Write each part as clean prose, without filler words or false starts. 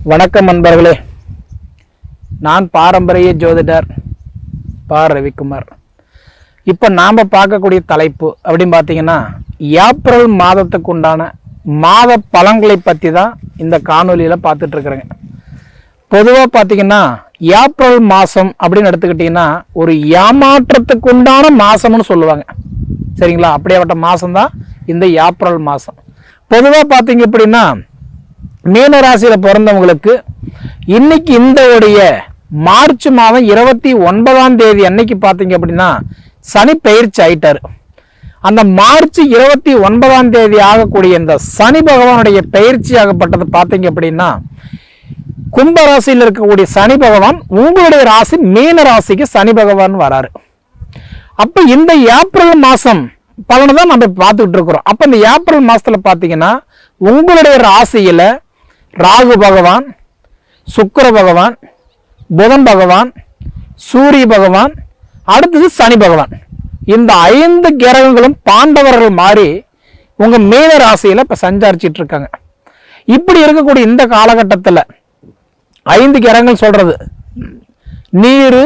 வணக்கம் நண்பர்களே, நான் பாரம்பரிய ஜோதிடர் பா. ரவிக்குமார். இப்போ நாம் பார்க்கக்கூடிய தலைப்பு அப்படின்னு பார்த்தீங்கன்னா, ஏப்ரல் மாதத்துக்கு உண்டான மாத பலன்களை பற்றி தான் இந்த காணொலியில் பார்த்துட்ருக்குறேங்க. பொதுவாக பார்த்தீங்கன்னா ஏப்ரல் மாதம் அப்படின்னு எடுத்துக்கிட்டிங்கன்னா ஒரு ஏமாற்றத்துக்கு உண்டான மாதம்னு சொல்லுவாங்க. சரிங்களா? அப்படியாப்பட்ட மாதம்தான் இந்த ஏப்ரல் மாதம். பொதுவாக பார்த்தீங்க அப்படின்னா மீனராசியில் பிறந்தவங்களுக்கு இன்னைக்கு இந்த மார்ச் மாதம் 29ஆம் தேதி அன்னைக்கு பார்த்தீங்க அப்படின்னா சனி பயிற்சி ஆயிட்டாரு. அந்த மார்ச் 29ஆம் தேதி ஆகக்கூடிய இந்த சனி பகவானுடைய பயிற்சி ஆகப்பட்டது பார்த்தீங்க அப்படின்னா கும்பராசியில் இருக்கக்கூடிய சனி பகவான் உங்களுடைய ராசி மீன ராசிக்கு சனி பகவான் வராரு. அப்ப இந்த ஏப்ரல் மாசம் பலனை தான் நம்ம பார்த்துக்கிட்டு இருக்கிறோம். அப்ப இந்த ஏப்ரல் மாசத்துல பார்த்தீங்கன்னா உங்களுடைய ராசியில ராகு பகவான், சுக்கிர பகவான், புதன் பகவான், சூரிய பகவான், அடுத்தது சனி பகவான், இந்த 5 கிரகங்களும் பாண்டவர்கள் மாறி உங்க மீன ராசியில இப்ப சஞ்சாரிச்சிட்டு இருக்காங்க. இப்படி இருக்கக்கூடிய இந்த காலகட்டத்தில் 5 கிரகங்கள் சொல்றது நீர்,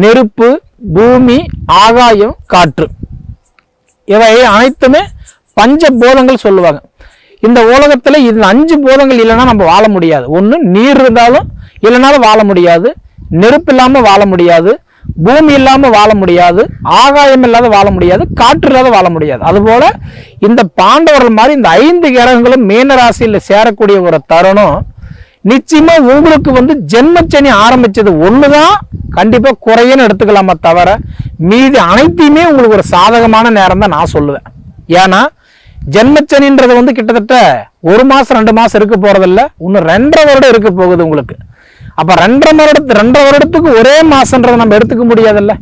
நெருப்பு, பூமி, ஆகாயம், காற்று, இவை அனைத்துமே பஞ்சபூதங்கள் சொல்லுவாங்க. இந்த உலகத்துல இது 5 பூதங்கள் இல்லைன்னா நம்ம வாழ முடியாது. ஒன்று நீர் இருந்தாலும் இல்லைனாலும் வாழ முடியாது, நெருப்பு இல்லாம வாழ முடியாது, பூமி இல்லாம வாழ முடியாது, ஆகாயம் இல்லாத வாழ முடியாது, காற்று இல்லாத வாழ முடியாது. அதுபோல இந்த பாண்டவர்கள் மாதிரி இந்த 5 கிரகங்களும் மீன ராசியில் சேரக்கூடிய ஒரு தருணம் நிச்சயமா உங்களுக்கு ஜென்மச்சனி ஆரம்பிச்சது ஒண்ணுதான் கண்டிப்பா குறையன்னு எடுத்துக்கலாமா தவிர மீதி அனைத்தையுமே உங்களுக்கு ஒரு சாதகமான நேரம் தான் நான் சொல்லுவேன். ஏன்னா ஜென்மச்சனின்றது கிட்டத்தட்ட 1 மாசம் 2 மாசம் இருக்க போறதில்ல, இன்னும் 2.5 வருடம் இருக்க போகுது உங்களுக்கு. அப்ப 2.5 வருடத்துக்கு ஒரே மாசம்ன்றதை நம்ம எடுத்துக்க முடியாதுல்ல.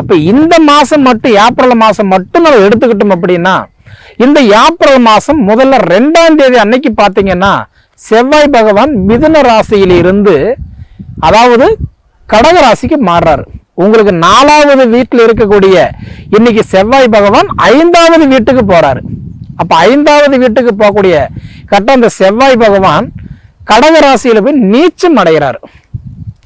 அப்ப இந்த மாசம் மட்டும் ஏப்ரல் மாசம் மட்டும் நம்ம எடுத்துக்கிட்டோம் அப்படின்னா இந்த ஏப்ரல் மாசம் முதல்ல 2ஆம் தேதி அன்னைக்கு பாத்தீங்கன்னா செவ்வாய் பகவான் மிதுன ராசியில இருந்து அதாவது கடக ராசிக்கு மாறுறாரு. உங்களுக்கு 4வது வீட்டில் இருக்கக்கூடிய இன்னைக்கு செவ்வாய் பகவான் 5வது வீட்டுக்கு போறாரு. அப்ப 5வது வீட்டுக்கு போகக்கூடிய கட்டம் அந்த செவ்வாய் பகவான் கடக ராசியில போய் நீச்சம் அடைகிறாரு.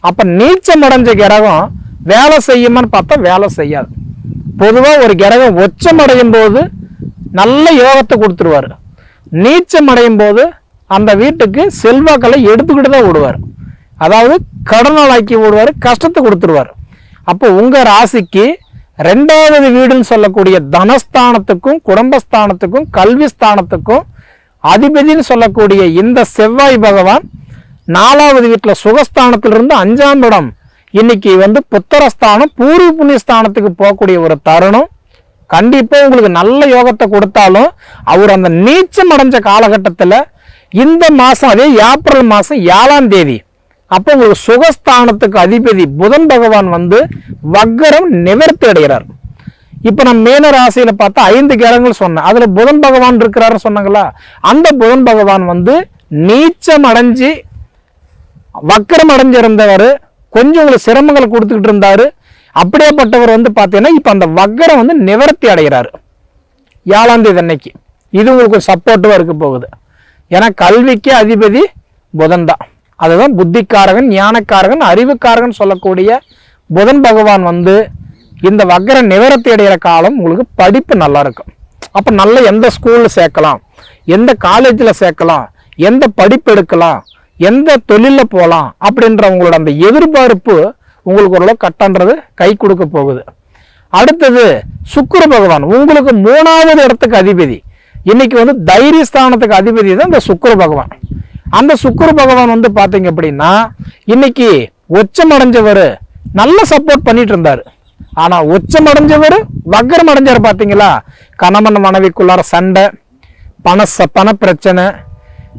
அப்ப நீச்சம் அடைஞ்ச கிரகம் வேலை செய்யுமான்னு பார்த்தா வேலை செய்யாது. பொதுவா ஒரு கிரகம் உச்சம் அடையும் போது நல்ல யோகத்தை கொடுத்துருவாரு. நீச்சம் அடையும் போது அந்த வீட்டுக்கு செல்வாக்களை எடுத்துக்கிட்டு தான் விடுவார். அதாவது கடனாளாக்கி விடுவார், கஷ்டத்தை கொடுத்துருவார். அப்போ உங்க ராசிக்கு 2வது வீடுன்னு சொல்லக்கூடிய தனஸ்தானத்துக்கும் குடும்பஸ்தானத்துக்கும் கல்வி ஸ்தானத்துக்கும் அதிபதினு சொல்லக்கூடிய இந்த செவ்வாய் பகவான் 4வது வீட்டில் சுகஸ்தானத்திலிருந்து 5ஆம் இடம் இன்னைக்கு புத்திரஸ்தானம் பூர்வ புண்ணியஸ்தானத்துக்கு போகக்கூடிய ஒரு தருணம் கண்டிப்பா உங்களுக்கு நல்ல யோகத்தை கொடுத்தாலும் அவர் அந்த நீச்சம் அடைஞ்ச காலகட்டத்தில் இந்த மாசம் அதே ஏப்ரல் மாசம் 7ஆம் தேதி அப்போ உங்களுக்கு சுகஸ்தானத்துக்கு அதிபதி புதன் பகவான் வக்கரம் நிவர்த்தி அடைகிறார். இப்ப நம்ம மீன ராசியில பார்த்தா 5 கிரகங்கள் சொன்னேன், அதுல புதன் பகவான் இருக்கிறாரு சொன்னாங்களா, அந்த புதன் பகவான் நீச்சம் அடைஞ்சு வக்கரம் அடைஞ்சிருந்தவர் கொஞ்சம் உங்களுக்கு சிரமங்களை கொடுத்துக்கிட்டு இருந்தாரு. அப்படியேப்பட்டவர் பார்த்தீங்கன்னா இப்ப அந்த வக்கரம் நிவர்த்தி அடைகிறாரு 7ஆம் தேதி அன்னைக்கு. இது உங்களுக்கு சப்போர்ட்டிவா இருக்க போகுது. ஏன்னா கல்விக்கு அதிபதி புதன் தான். அதுதான் புத்திக்காரகன், ஞானக்காரகன், அறிவுக்காரகன் சொல்லக்கூடிய புதன் பகவான் இந்த வக்கர நிவர்த்தி அடைகிற காலம் உங்களுக்கு படிப்பு நல்லா இருக்கும். அப்ப நல்ல எந்த ஸ்கூல்ல சேர்க்கலாம், எந்த காலேஜில் சேர்க்கலாம், எந்த படிப்பு எடுக்கலாம், எந்த தொழில போகலாம் அப்படின்ற உங்களோட அந்த எதிர்பார்ப்பு உங்களுக்கு ஓரளவு கட்டன்றது கை கொடுக்க போகுது. அடுத்தது சுக்கிர பகவான் உங்களுக்கு 3வது இடத்துக்கு அதிபதி. இன்னைக்கு தைரியஸ்தானத்துக்கு அதிபதி தான் இந்த சுக்கிர பகவான். அந்த சுக்கிர பகவான் பாத்தீங்க அப்படின்னா இன்னைக்கு உச்சம் அடைஞ்சவர் நல்ல சப்போர்ட் பண்ணிட்டு இருந்தாரு. ஆனா உச்சம் அடைஞ்சவர் வக்கரம் அடைஞ்சாரு. பாத்தீங்களா, கணவன் மனைவிக்குள்ளார சண்டை, பண பிரச்சனை,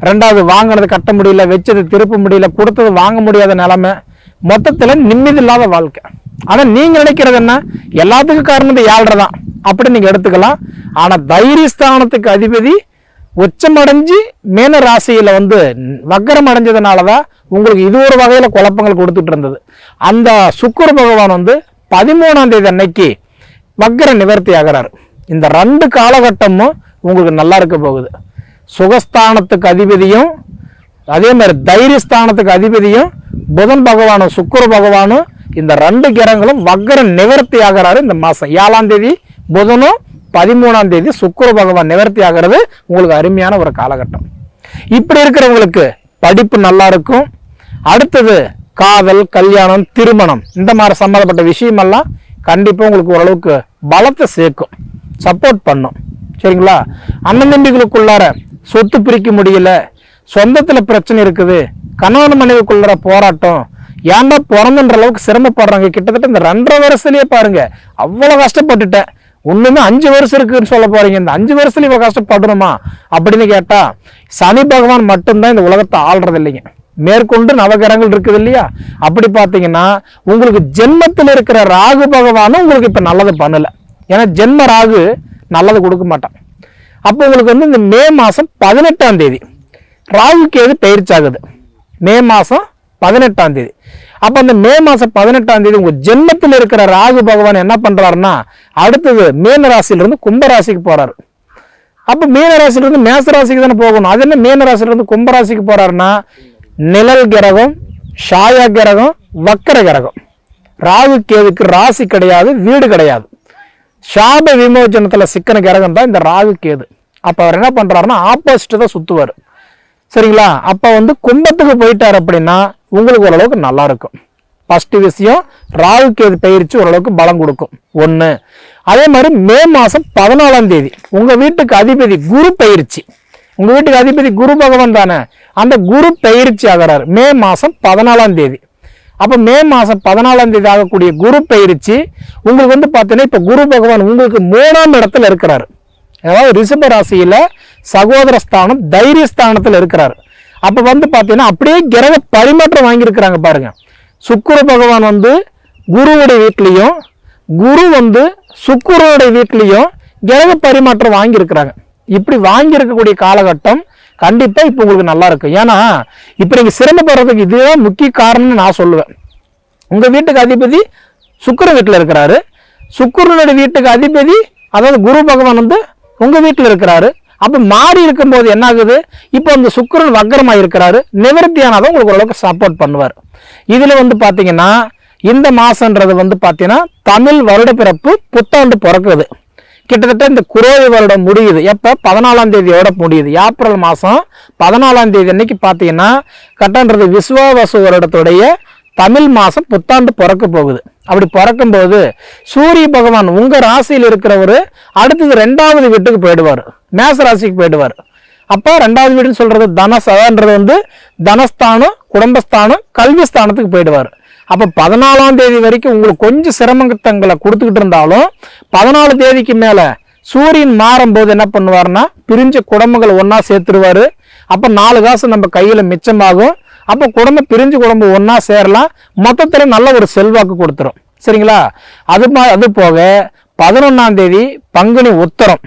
2வது வாங்கினது கட்ட முடியல, வச்சது திருப்ப முடியல, கொடுத்தது வாங்க முடியாத நிலைமை, மொத்தத்துல நிம்மதி இல்லாத வாழ்க்கை. ஆனா நீங்க நினைக்கிறது என்ன, எல்லாத்துக்கும் காரணம் இந்த 7.5 தான் அப்படி நீங்க எடுத்துக்கலாம். ஆனா தைரியஸ்தானத்துக்கு அதிபதி உச்சமடைஞ்சு மீன ராசியில வக்கரம் அடைஞ்சதுனாலதான் உங்களுக்கு இது ஒரு வகையில குழப்பங்கள் கொடுத்துட்டு இருந்தது. அந்த சுக்கிர பகவான் 13ஆம் தேதி அன்னைக்கு வக்கர நிவர்த்தி ஆகிறார். இந்த 2 காலகட்டமும் உங்களுக்கு நல்லா இருக்க போகுது. சுகஸ்தானத்துக்கு அதிபதியும் அதே மாதிரி தைரியஸ்தானத்துக்கு அதிபதியும் புதன் பகவானும் சுக்கிர பகவானும் இந்த 2 கிரகங்களும் வக்ர நிவர்த்தி ஆகிறாரு இந்த மாசம். 7ஆம் தேதி புதனும் 13ஆம் தேதி சுக்கிர பகவான் நிவர்த்தி ஆகிறது உங்களுக்கு அருமையான ஒரு காலகட்டம். இப்படி இருக்கிறவங்களுக்கு படிப்பு நல்லா இருக்கும். அடுத்தது காதல், கல்யாணம், திருமணம் இந்த மாதிரி சம்மந்தப்பட்ட விஷயமெல்லாம் கண்டிப்பா உங்களுக்கு ஓரளவுக்கு பலத்தை சேர்க்கும், சப்போர்ட் பண்ணும். சரிங்களா? அண்ணன் தம்பிகளுக்குள்ளார சொத்து பிரிக்க முடியல, சொந்தத்துல பிரச்சனை இருக்குது, கணவன் மனைவிக்குள்ளார போராட்டம், ஏன்டா பிறந்தன்ற அளவுக்கு சிரமப்படுறாங்க. கிட்டத்தட்ட இந்த 2.5 வருஷத்துலயே பாருங்க அவ்வளவு கஷ்டப்பட்டுட்டேன், ஒண்ணுமே 5 வருஷம் இருக்குன்னு சொல்ல போறீங்க, இந்த 5 வருஷத்துல இவ்வளவு கஷ்டப்படணுமா அப்படின்னு கேட்டா, சனி பகவான் மட்டும்தான் இந்த உலகத்தை ஆள்றது இல்லைங்க. மேற்கொண்டு நவகிரகங்கள் இருக்குது இல்லையா? அப்படி பாத்தீங்கன்னா உங்களுக்கு ஜென்மத்தில் இருக்கிற ராகு பகவானும் உங்களுக்கு இப்ப நல்லது பண்ணல. ஏன்னா ஜென்ம ராகு நல்லது கொடுக்க மாட்டான். அப்போ உங்களுக்கு வந்து இந்த மே மாசம் 18ஆம் தேதி ராகு கேது பயிற்சி ஆகுது. மே மாசம் 18ஆம் தேதி. அப்ப அந்த மே மாசம் 18ஆம் தேதி உங்க ஜென்மத்தில் இருக்கிற ராகு பகவான் என்ன பண்றாருன்னா, அடுத்தது மீன ராசியிலிருந்து கும்பராசிக்கு போறாரு. அப்ப மீன ராசியிலிருந்து மேச ராசிக்கு தானே போகணும். அது என்ன மீன ராசியிலிருந்து கும்பராசிக்கு போறாருன்னா, நிழல் கிரகம், ஷாயா கிரகம், வக்கர கிரகம். ராகு கேதுக்கு ராசி கிடையாது, வீடு கிடையாது. சாப விமோச்சனத்துல சிக்கன கிரகம் தான் இந்த ராகு கேது. அப்ப அவர் என்ன பண்றாருன்னா ஆப்போசிட் தான் சுத்துவார். சரிங்களா? அப்ப வந்து கும்பத்துக்கு போயிட்டார் அப்படின்னா உங்களுக்கு ஓரளவுக்கு நல்லா இருக்கும். ஃபர்ஸ்ட் விஷயம், ராகு கேது பயிற்சி ஓரளவுக்கு பலம் கொடுக்கும். 1. அதே மாதிரி மே மாசம் 14ஆம் தேதி உங்க வீட்டுக்கு அதிபதி குரு பயிற்சி. உங்க வீட்டுக்கு அதிபதி குரு பகவான் தானே, அந்த குரு பயிற்சி ஆகிறார் மே மாசம் 14ஆம் தேதி. அப்ப மே மாசம் 14ஆம் தேதி ஆகக்கூடிய குரு பயிற்சி உங்களுக்கு வந்து பாத்தீங்கன்னா இப்ப குரு பகவான் உங்களுக்கு 3ஆம் இடத்துல இருக்கிறாரு. அதாவது ரிஷப ராசியில சகோதர ஸ்தானம், தைரிய ஸ்தானத்துல இருக்கிறாரு. அப்ப வந்து பாத்தீங்கன்னா அப்படியே கிரக பரிமாற்றம் வாங்கியிருக்கிறாங்க பாருங்க. சுக்கிர பகவான் வந்து குருவுடைய வீட்லயும், குரு வந்து சுக்கிரனுடைய வீட்லயும் கிரக பரிமாற்றம் வாங்கியிருக்கிறாங்க. இப்படி வாங்கி இருக்கக்கூடிய காலகட்டம் கண்டிப்பா இப்ப உங்களுக்கு நல்லா இருக்கும். ஏன்னா இப்ப நீங்க சிரமப்படுறதுக்கு இதுதான் முக்கிய காரணம்னு நான் சொல்லுவேன். உங்க வீட்டுக்கு அதிபதி சுக்கிர வீட்டுல இருக்கிறாரு, சுக்கிரனுடைய வீட்டுக்கு அதிபதி அதாவது குரு பகவான் வந்து உங்க வீட்டுல இருக்கிறாரு. அப்ப மாறி இருக்கும் போது என்ன ஆகுது, இப்போ அந்த சுக்கிரன் வக்ரமா இருக்கிறாரு, நிவர்த்தியானதான் உங்களுக்கு ஓரளவுக்கு சப்போர்ட் பண்ணுவார். இதுல வந்து பாத்தீங்கன்னா இந்த மாசம்ன்றது வந்து பாத்தீங்கன்னா தமிழ் வருட பிறப்பு புத்தாண்டு பிறக்குது. கிட்டத்தட்ட இந்த குரோதி வருடம் முடியுது. எப்ப 14ஆம் தேதியோட முடியுது. ஏப்ரல் மாசம் 14ஆம் தேதி அன்னைக்கு பாத்தீங்கன்னா கட்டன்றது விஸ்வாவசு வருடத்துடைய தமிழ் மாசம் புத்தாண்டு பிறக்க போகுது. அப்படி பிறக்கும் போது சூரிய பகவான் உங்க ராசியில் இருக்கிறவரு அடுத்தது 2வது வீட்டுக்கு போயிடுவார், மேச ராசிக்கு போயிடுவார். அப்ப 2வது வீடுன்னு சொல்றது தனசன்றது வந்து தனஸ்தானம், குடும்பஸ்தானம், கல்வி ஸ்தானத்துக்கு போயிடுவார். அப்ப 14ஆம் தேதி வரைக்கும் உங்களுக்கு கொஞ்சம் சிரமங்களை கொடுத்துக்கிட்டு இருந்தாலும் 14 தேதிக்கு மேல சூரியன் மாறும் போது என்ன பண்ணுவாருன்னா பிரிஞ்ச குடும்பங்களை ஒன்னா சேர்த்துருவாரு. அப்ப 4 காசு நம்ம கையில மிச்சமாகும். அப்ப குடும்பம் பிரிஞ்சு குடும்பம் ஒன்னா சேரலாம். மொத்தத்துல நல்ல ஒரு செல்வாக்கு கொடுத்துரும். சரிங்களா? அது போக 11ஆம் தேதி பங்குனி உத்தரம்,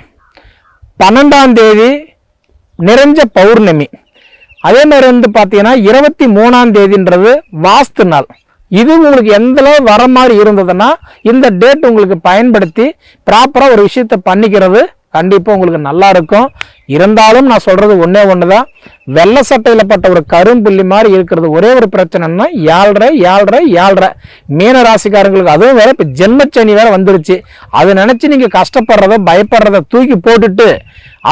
12ஆம் தேதி நிறைஞ்ச பௌர்ணமி, அதே மாதிரி வந்து பாத்தீங்கன்னா 23ஆம் தேதின்றது வாஸ்து நாள். இது உங்களுக்கு எந்த அளவு வர மாதிரி இருந்ததுன்னா இந்த டேட் உங்களுக்கு பயன்படுத்தி ப்ராப்பரா ஒரு விஷயத்த பண்ணிக்கிறது கண்டிப்பா உங்களுக்கு நல்லா இருக்கும். இருந்தாலும் நான் சொல்றது ஒன்னே ஒண்ணுதான், வெள்ளை சட்டையில பட்ட ஒரு கரும்புள்ளி மாதிரி இருக்கிறது ஒரே ஒரு பிரச்சனைன்னா 7.5 மீன ராசிக்காரங்களுக்கு அதுவும் வேற இப்ப ஜென்மச்சனி வேற வந்துருச்சு. அதை நினைச்சு நீங்க கஷ்டப்படுறத பயப்படுறத தூக்கி போட்டுட்டு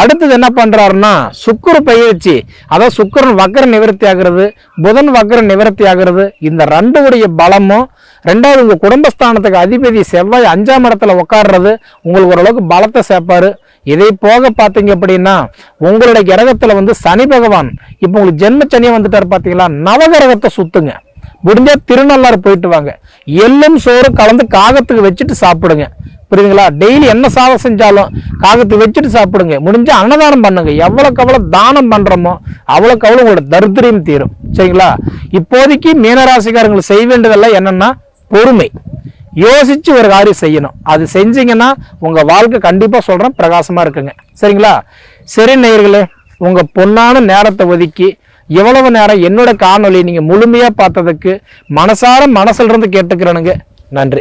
அடுத்தது என்ன பண்றாருன்னா சுக்கிர பயிற்சி, அதாவது சுக்கிரன் வக்ர நிவர்த்தி ஆகிறது, புதன் வக்ர நிவர்த்தி ஆகிறது. இந்த 2உடைய பலமும் 2வது உங்க குடும்பஸ்தானத்துக்கு அதிபதி செவ்வாய் 5ஆம் இடத்துல உட்கார்றது உங்களுக்கு ஓரளவுக்கு பலத்தை சேர்ப்பாரு. இதை போக பாத்தீங்க அப்படின்னா உங்களுடைய கிரகத்துல வந்து சனி பகவான் இப்ப உங்களுக்கு ஜென்ம சனியா வந்துட்டாரு பாத்தீங்களா, நவகிரகத்தை சுத்துங்க. முடிஞ்சா திருநள்ளாறு போயிட்டு வாங்க, எள்ளும் சோறு கலந்து காகத்துக்கு வச்சுட்டு சாப்பிடுங்க. புரியுதுங்களா? டெய்லி என்ன சாதம் செஞ்சாலும் காகத்துக்கு வச்சுட்டு சாப்பிடுங்க. முடிஞ்சா அன்னதானம் பண்ணுங்க. எவ்வளவுக்கு எவ்வளவு தானம் பண்றோமோ அவ்வளவுக்கு அவ்வளவு உங்களோட தரித்திரம் தீரும். சரிங்களா? இப்போதைக்கு மீனராசிக்காரங்களுக்கு செய்ய வேண்டியதெல்லாம் என்னன்னா பொறுமை, யோசிச்சு ஒரு காரியம் செய்யணும். அது செஞ்சீங்கன்னா உங்க வாழ்க்கை கண்டிப்பா சொல்றேன் பிரகாசமா இருக்குங்க. சரிங்களா? சரி நேயர்களே, உங்க பொன்னான நேரத்தை ஒதுக்கி எவ்வளவு நேரம் என்னோட காணொலி நீங்க முழுமையா பார்த்ததுக்கு மனசார மனசுல இருந்து கேட்டுக்கிறேனுங்க. நன்றி.